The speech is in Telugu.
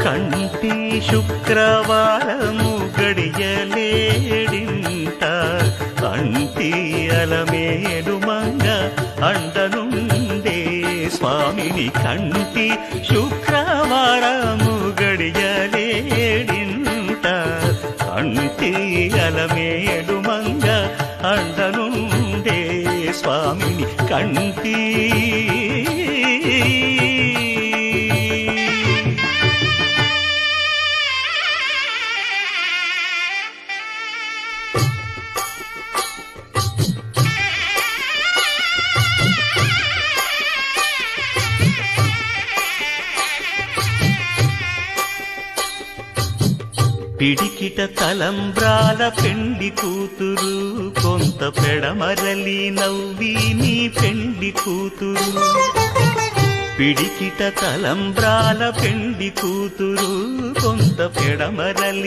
కంటి శుక్రవారము గడియలేడింట కంటి అలమేలు మంగ అండనుండే స్వామిని కంటి శుక్రవారము గడియలేడింట కంటి అలమేలు మంగ అండనుండే స్వామిని కంటి పిడికిట తలంబ్రాల పెండి కూతురు కొంత పెడమరలి నవ్వి నీ పెండి కూతురు పిడికిట తలంబ్రాల పెండి కూతురు కొంత పెడమరలి